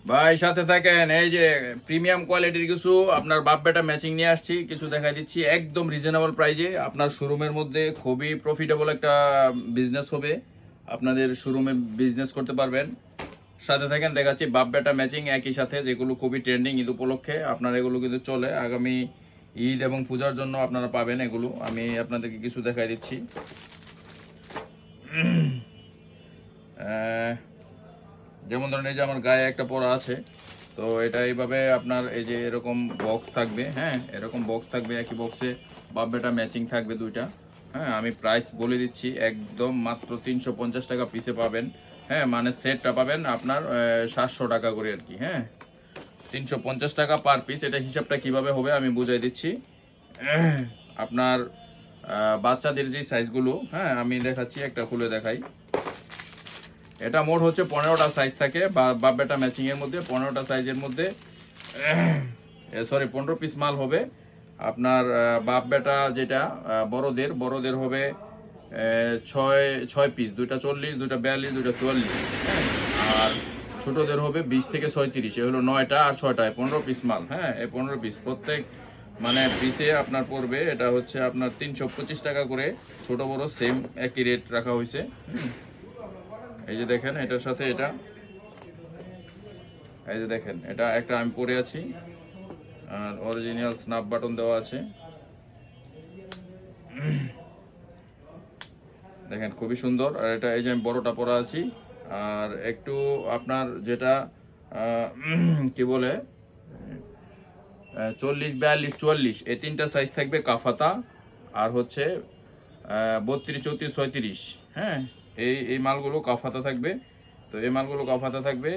ভাই সাথে থাকেন। এই যে প্রিমিয়াম কোয়ালিটির কিছু আপনার বাপ বেটা ম্যাচিং নিয়ে আসছি, কিছু দেখাই দিচ্ছি একদম রিজনেবল প্রাইজে। আপনার শোরুমের মধ্যে খুবই প্রফিটেবল একটা বিজনেস হবে, আপনাদের শোরুমে বিজনেস করতে পারবেন। সাথে থাকেন, দেখাচ্ছি বাপ বেটা ম্যাচিং একই সাথে, যেগুলো খুবই ট্রেন্ডিং ঈদ উপলক্ষে। আপনার এগুলো কিন্তু চলে আগামী ঈদ এবং পূজার জন্য আপনারা পাবেন এগুলো। আমি আপনাদেরকে কিছু দেখাই দিচ্ছি। যেমন ধরেন এই যে আমার গায়ে একটা পরা আছে, তো এটা এইভাবে আপনার এই যে এরকম বক্স থাকবে, হ্যাঁ এরকম বক্স থাকবে, একই বক্সে বাপ বেটা ম্যাচিং থাকবে দুইটা। হ্যাঁ আমি প্রাইস বলে দিচ্ছি, একদম মাত্র 350 টাকা পিসে পাবেন। হ্যাঁ মানে সেটটা পাবেন আপনার 700 টাকা করে আর কি। হ্যাঁ 350 টাকা পার পিস। এটা হিসাবটা কিভাবে হবে আমি বুঝাই দিচ্ছি। আপনার বাচ্চাদের যে সাইজগুলো, হ্যাঁ আমি দেখাচ্ছি, একটা খুলে দেখাই। এটা মোট হচ্ছে 15টা সাইজ থাকে বাপ বেটা ম্যাচিং এর মধ্যে। 15টা সাইজের মধ্যে সরি 15 পিস মাল হবে আপনার। বাপ বেটা যেটা বড়দের হবে 6 পিস, দুইটা 40, দুইটা 42, দুইটা 44। আর ছোটদের হবে 20 থেকে 36। এ হলো 9টা আর 6টায় 15 পিস মাল। হ্যাঁ এই 15 পিস প্রত্যেক মানে পিসে আপনার পড়বে, এটা হচ্ছে আপনার 325 টাকা করে। ছোট বড় সেম একই রেট রাখা হয়েছে। এই যে দেখেন এটার সাথে এটা, এই যে দেখেন এটা একটা আমি পরে আছি, আর অরিজিনাল স্ন্যাপ বাটন দেওয়া আছে। দেখেন খুবই সুন্দর। আর এটা এই যে আমি বড়টা পরা আছি। আর একটু আপনার যেটা কি বলে 40, 42, 44 এই তিনটা সাইজ থাকবে কাফাতা। আর হচ্ছে 32, 34, 36। হ্যাঁ এই এই মালগুলো কাফাতা থাকবে। তো এই মালগুলো কাফাতা থাকবে।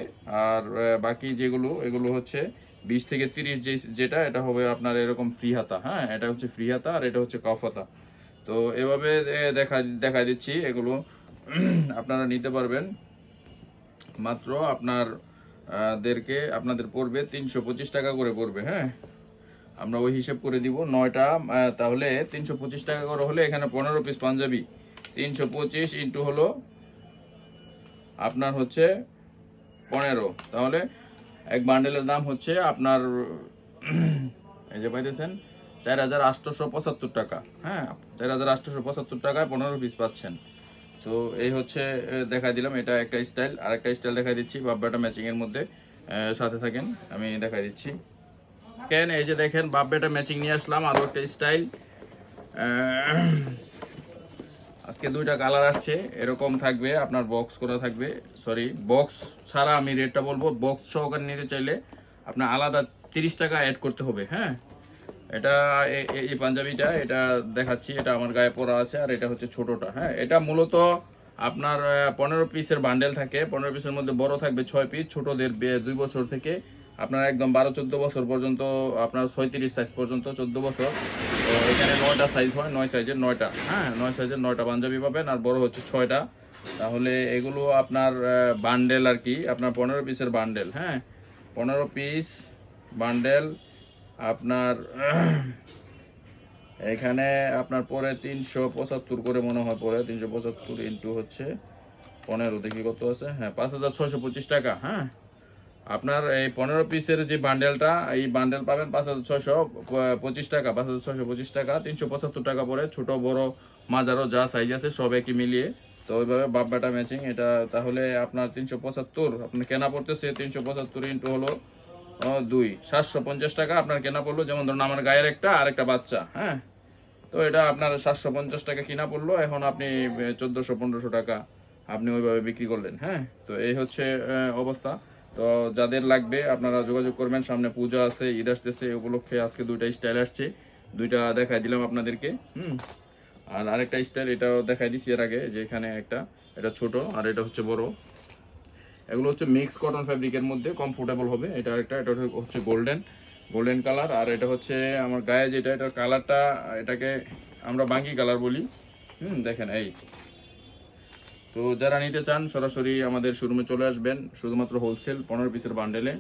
আর বাকি যেগুলো এগুলো হচ্ছে 20 থেকে 30, যেটা এটা হবে আপনার এরকম ফ্রি হাতা। হ্যাঁ এটা হচ্ছে ফ্রি হাতা আর এটা হচ্ছে কাফাতা। তো এভাবে দেখাই দিচ্ছি এগুলো। আপনারা নিতে পারবেন মাত্র আপনার আপনাদের পড়বে 325 টাকা করে পড়বে। হ্যাঁ আমরা ওই হিসেব করে দিব 9টা, তাহলে 325 টাকা করে হলে এখানে 15 পিস পাঞ্জাবি, 325 ইন্টু হলো আপনার হচ্ছে 15, তাহলে এক বান্ডেলের দাম হচ্ছে আপনার এই যে পাইতেছেন 4875 টাকা। হ্যাঁ 4875 টাকায় 15 পিস পাচ্ছেন। তো এই হচ্ছে দেখাই দিলাম, এটা একটা স্টাইল। আর একটা স্টাইল দেখাই দিচ্ছি বাপ বেটা ম্যাচিং এর মধ্যে। সাথে থাকেন আমি দেখাই দিচ্ছি। কেন এই যে দেখেন বাপ বেটা ম্যাচিং নিয়ে আসলাম, আরো একটা স্টাইল। আজকে দুইটা কালার আসছে, এরকম থাকবে আপনার বক্স করা থাকবে। সরি বক্স ছাড়া আমি রেটটা বলবো, বক্স সহকারে নিতে চাইলে আপনার আলাদা 30 টাকা অ্যাড করতে হবে। হ্যাঁ এটা এই পাঞ্জাবিটা এটা দেখাচ্ছি, এটা আমার গায়ে পরা আছে। আর এটা হচ্ছে ছোটটা। হ্যাঁ এটা মূলত আপনার 15 পিসের বান্ডেল থাকে। 15 পিসের মধ্যে বড় থাকবে 6 পিস, ছোটদের 2 বছর থেকে আপনার একদম 12-14 বছর পর্যন্ত, আপনার 36 সাইজ পর্যন্ত 14 বছর। তো এখানে 9টা সাইজ হয়, 9 সাইজের 9টা। হ্যাঁ 9 সাইজের 9টা পাঞ্জাবি পাবেন, আর বড় হচ্ছে 6টা। তাহলে এগুলো আপনার বান্ডেল আর কি, আপনার 15 পিসের বান্ডেল। হ্যাঁ 15 পিস বান্ডেল আপনার এখানে আপনার পরে 375 করে মনে হয় পরে। 375 ইন্টু হচ্ছে 15, দেখি কত আছে। হ্যাঁ 5625 টাকা। হ্যাঁ আপনার এই 15 পিসের যে বান্ডেলটা, এই বান্ডেল পাবেন 5625 টাকা। 5625 টাকা 375 টাকা পরে, ছোট বড় মাঝারো যা সাইজ আছে সব একই মিলিয়ে। তো ওইভাবে বাপ বেটা ম্যাচিং এটা। তাহলে আপনার 375 আপনার কেনা পড়তেছে, 375 ইন্টু হলো 2, 750 টাকা আপনার কেনা পড়লো। যেমন ধরুন আমার গায়ের একটা আর একটা বাচ্চা। হ্যাঁ তো এটা আপনার 750 টাকা কিনা পড়লো, এখন আপনি 1400-1500 টাকা আপনি ওইভাবে বিক্রি করলেন। হ্যাঁ তো এই হচ্ছে অবস্থা। তো যাদের লাগবে আপনারা যোগাযোগ করবেন, সামনে পূজা আছে, ঈদ আসতেছে, এই উপলক্ষে আজকে দুইটা স্টাইল আসছে, দুইটা দেখাই দিলাম আপনাদেরকে। আর আরেকটা স্টাইল এটাও দেখাই দিচ্ছি এর আগে, যে এখানে একটা, এটা ছোট আর এটা হচ্ছে বড়। এগুলো হচ্ছে মিক্স কটন ফ্যাব্রিকের মধ্যে, কমফোর্টেবল হবে। এটা একটা, এটা হচ্ছে গোল্ডেন কালার। আর এটা হচ্ছে আমার গায়ে যেটা, এটার কালারটা, এটাকে আমরা বাঙ্গি কালার বলি। দেখেন এই। তো যারা নিতে চান সরাসরি আমাদের শোরুমে চলে আসবেন, শুধুমাত্র হোলসেল 15 পিসের বান্ডেলে।